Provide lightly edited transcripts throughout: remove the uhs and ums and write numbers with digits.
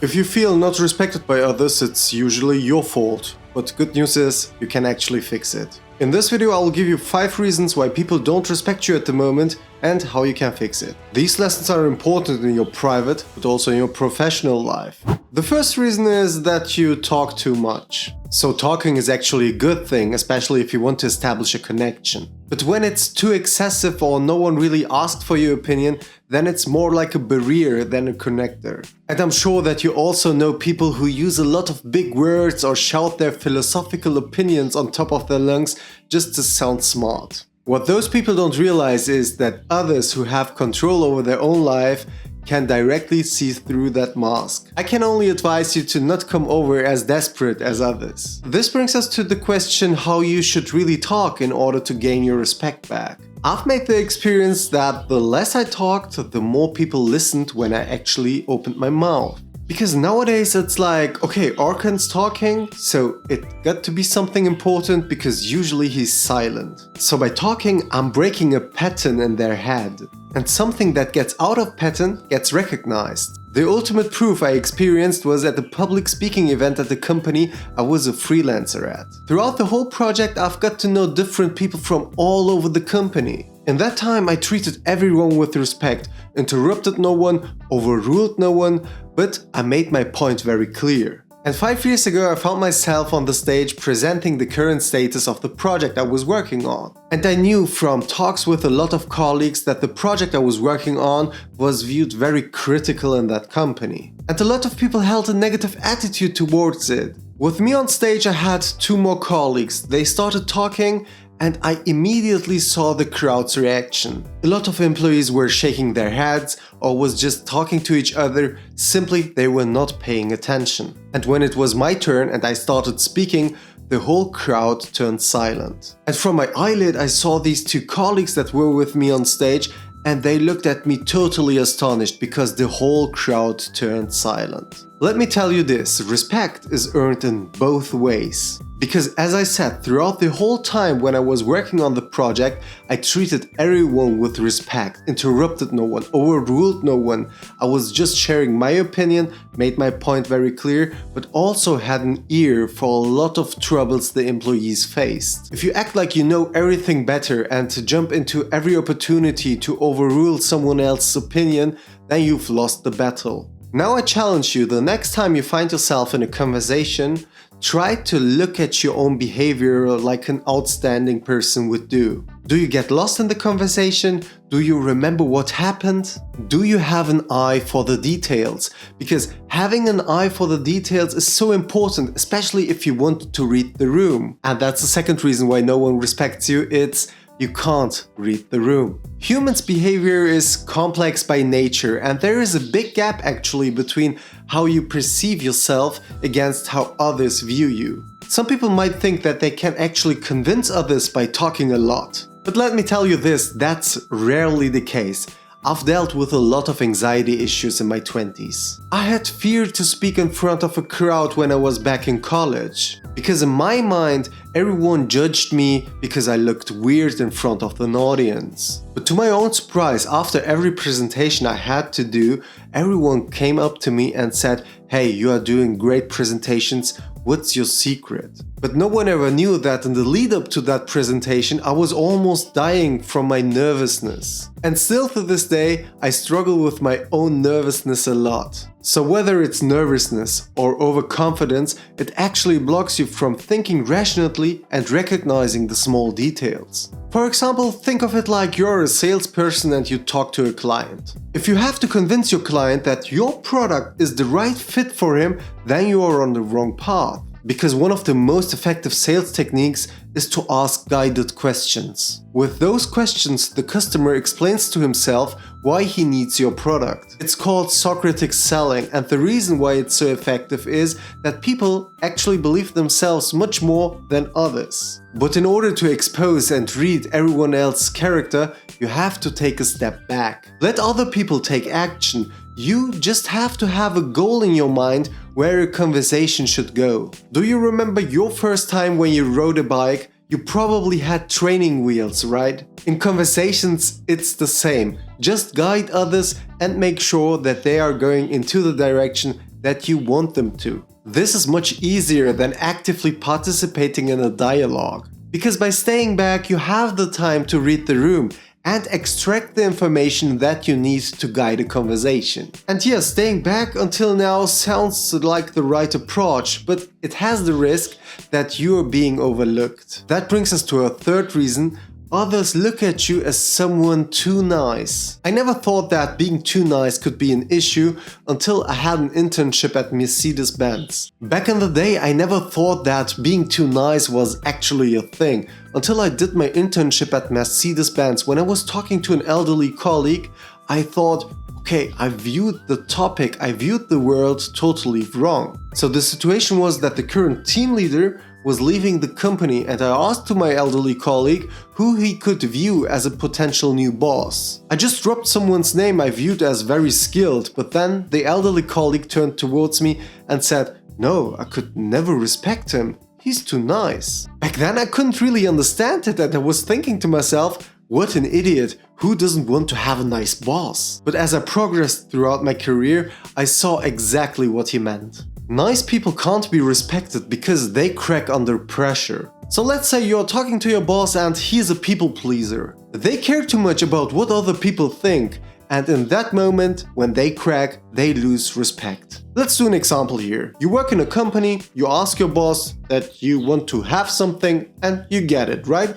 If you feel not respected by others, it's usually your fault. But good news is, you can actually fix it. In this video, I will give you 5 reasons why people don't respect you at the moment and how you can fix it. These lessons are important in your private, but also in your professional life. The first reason is that you talk too much. So talking is actually a good thing, especially if you want to establish a connection. But when it's too excessive or no one really asked for your opinion, then it's more like a barrier than a connector. And I'm sure that you also know people who use a lot of big words or shout their philosophical opinions on top of their lungs just to sound smart. What those people don't realize is that others who have control over their own life can directly see through that mask. I can only advise you to not come over as desperate as others. This brings us to the question how you should really talk in order to gain your respect back. I've made the experience that the less I talked, the more people listened when I actually opened my mouth. Because nowadays it's like, okay, Arkan's talking, so it got to be something important because usually he's silent. So by talking, I'm breaking a pattern in their head. And something that gets out of pattern gets recognized. The ultimate proof I experienced was at a public speaking event at the company I was a freelancer at. Throughout the whole project, I've got to know different people from all over the company. In that time, I treated everyone with respect, interrupted no one, overruled no one, but I made my point very clear. And 5 years ago, I found myself on the stage presenting the current status of the project I was working on. And I knew from talks with a lot of colleagues that the project I was working on was viewed very critical in that company. And a lot of people held a negative attitude towards it. With me on stage, I had 2 more colleagues. They started talking and I immediately saw the crowd's reaction. A lot of employees were shaking their heads or was just talking to each other, simply they were not paying attention. And when it was my turn and I started speaking, the whole crowd turned silent. And from my eyelid I saw these 2 colleagues that were with me on stage and they looked at me totally astonished because the whole crowd turned silent. Let me tell you this, respect is earned in both ways. Because as I said, throughout the whole time when I was working on the project, I treated everyone with respect, interrupted no one, overruled no one. I was just sharing my opinion, made my point very clear, but also had an ear for a lot of troubles the employees faced. If you act like you know everything better and to jump into every opportunity to overrule someone else's opinion, then you've lost the battle. Now I challenge you, the next time you find yourself in a conversation, try to look at your own behavior like an outstanding person would do. Do you get lost in the conversation? Do you remember what happened? Do you have an eye for the details? Because having an eye for the details is so important, especially if you want to read the room. And that's the second reason why no one respects you, it's you can't read the room. Humans' behavior is complex by nature and there is a big gap actually between how you perceive yourself against how others view you. Some people might think that they can actually convince others by talking a lot. But let me tell you this, that's rarely the case. I've dealt with a lot of anxiety issues in my 20s. I had fear to speak in front of a crowd when I was back in college. Because in my mind, everyone judged me because I looked weird in front of an audience. But to my own surprise, after every presentation I had to do, everyone came up to me and said, "Hey, you are doing great presentations, what's your secret?" But no one ever knew that in the lead up to that presentation, I was almost dying from my nervousness. And still to this day, I struggle with my own nervousness a lot. So whether it's nervousness or overconfidence, it actually blocks you from thinking rationally and recognizing the small details. For example, think of it like you're a salesperson and you talk to a client. If you have to convince your client that your product is the right fit for him, then you are on the wrong path. Because one of the most effective sales techniques is to ask guided questions. With those questions, the customer explains to himself why he needs your product. It's called Socratic selling, and the reason why it's so effective is that people actually believe themselves much more than others. But in order to expose and read everyone else's character, you have to take a step back. Let other people take action. You just have to have a goal in your mind where a conversation should go. Do you remember your first time when you rode a bike? You probably had training wheels, right? In conversations, it's the same. Just guide others and make sure that they are going into the direction that you want them to. This is much easier than actively participating in a dialogue, because by staying back you have the time to read the room and extract the information that you need to guide a conversation. And yes, staying back until now sounds like the right approach, but it has the risk that you are being overlooked. That brings us to our third reason. Others look at you as someone too nice. I never thought that being too nice could be an issue until I had an internship at Mercedes-Benz. Back in the day, I never thought that being too nice was actually a thing until I did my internship at Mercedes-Benz. When I was talking to an elderly colleague, I thought, okay, I viewed the topic, I viewed the world totally wrong. So the situation was that the current team leader was leaving the company, and I asked to my elderly colleague who he could view as a potential new boss. I just dropped someone's name I viewed as very skilled, but then the elderly colleague turned towards me and said, "No, I could never respect him. He's too nice." Back then I couldn't really understand it, and I was thinking to myself, what an idiot, who doesn't want to have a nice boss? But as I progressed throughout my career, I saw exactly what he meant. Nice people can't be respected because they crack under pressure. So let's say you're talking to your boss and he's a people pleaser. They care too much about what other people think, and in that moment, when they crack, they lose respect. Let's do an example here. You work in a company, you ask your boss that you want to have something, and you get it, right?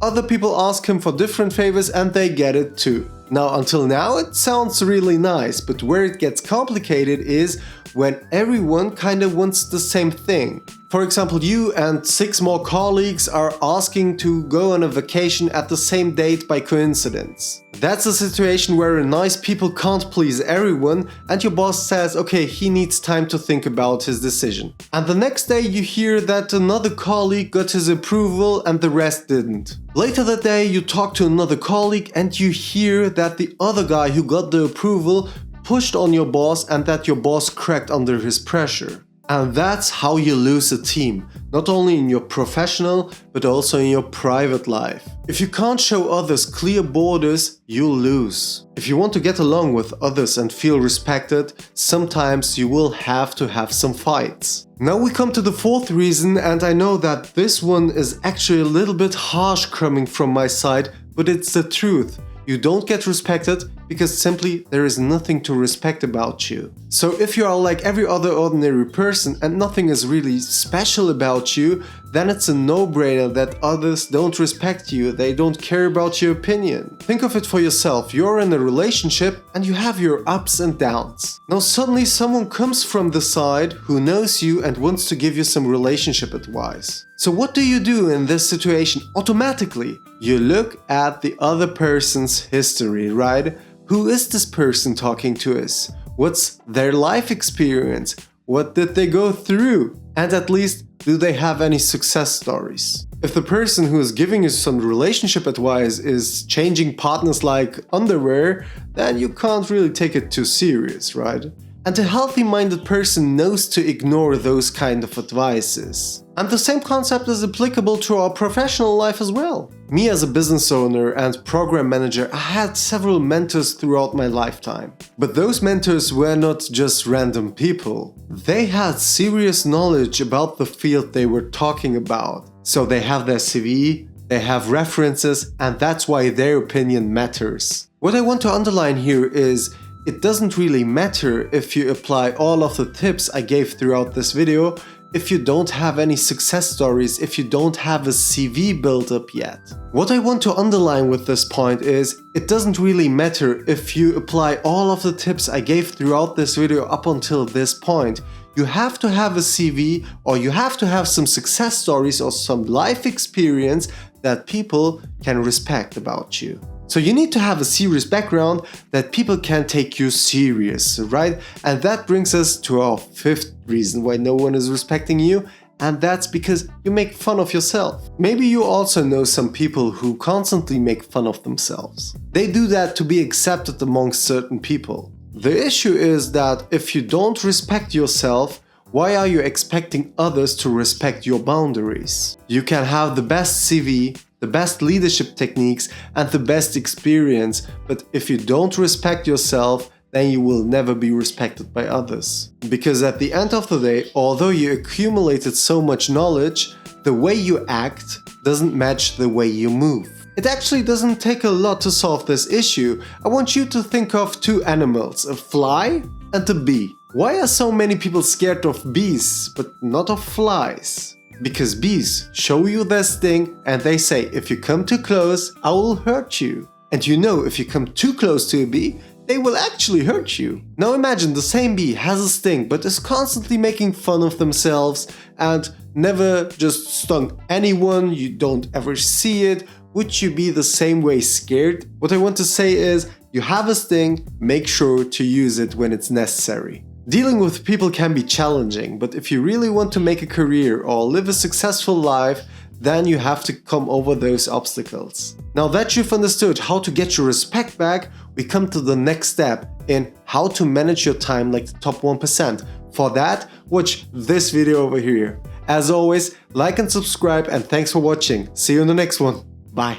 Other people ask him for different favors and they get it too. Now, until now it sounds really nice, but where it gets complicated is when everyone kind of wants the same thing. For example, you and 6 more colleagues are asking to go on a vacation at the same date by coincidence. That's a situation where nice people can't please everyone, and your boss says, okay, he needs time to think about his decision. And the next day you hear that another colleague got his approval and the rest didn't. Later that day you talk to another colleague and you hear that the other guy who got the approval pushed on your boss and that your boss cracked under his pressure. And that's how you lose a team, not only in your professional, but also in your private life. If you can't show others clear borders, you'll lose. If you want to get along with others and feel respected, sometimes you will have to have some fights. Now we come to the fourth reason, and I know that this one is actually a little bit harsh coming from my side, but it's the truth. You don't get respected because simply there is nothing to respect about you. So if you are like every other ordinary person and nothing is really special about you, then it's a no-brainer that others don't respect you, they don't care about your opinion. Think of it for yourself, you're in a relationship and you have your ups and downs. Now suddenly someone comes from the side who knows you and wants to give you some relationship advice. So what do you do in this situation? Automatically, you look at the other person's history, right? Who is this person talking to us? What's their life experience? What did they go through? And at least, do they have any success stories? If the person who is giving you some relationship advice is changing partners like underwear, then you can't really take it too serious, right? And a healthy-minded person knows to ignore those kind of advices. And the same concept is applicable to our professional life as well. Me as a business owner and program manager, I had several mentors throughout my lifetime. But those mentors were not just random people. They had serious knowledge about the field they were talking about. So they have their CV, they have references, and that's why their opinion matters. What I want to underline here is, it doesn't really matter if you apply all of the tips I gave throughout this video, if you don't have any success stories, if you don't have a CV built up yet. What I want to underline with this point is, it doesn't really matter if you apply all of the tips I gave throughout this video up until this point. You have to have a CV, or you have to have some success stories or some life experience that people can respect about you. So you need to have a serious background that people can take you serious, right? And that brings us to our fifth reason why no one is respecting you, and that's because you make fun of yourself. Maybe you also know some people who constantly make fun of themselves. They do that to be accepted amongst certain people. The issue is that if you don't respect yourself, why are you expecting others to respect your boundaries? You can have the best CV, the best leadership techniques, and the best experience, but if you don't respect yourself, then you will never be respected by others. Because at the end of the day, although you accumulated so much knowledge, the way you act doesn't match the way you move. It actually doesn't take a lot to solve this issue. I want you to think of two animals, a fly and a bee. Why are so many people scared of bees but not of flies? Because bees show you their sting and they say, if you come too close, I will hurt you. And you know, if you come too close to a bee, they will actually hurt you. Now imagine the same bee has a sting but is constantly making fun of themselves and never just stung anyone, you don't ever see it. Would you be the same way scared? What I want to say is, you have a sting, make sure to use it when it's necessary. Dealing with people can be challenging, but if you really want to make a career or live a successful life, then you have to come over those obstacles. Now that you've understood how to get your respect back, we come to the next step in how to manage your time like the top 1%. For that, watch this video over here. As always, like and subscribe, and thanks for watching. See you in the next one. Bye.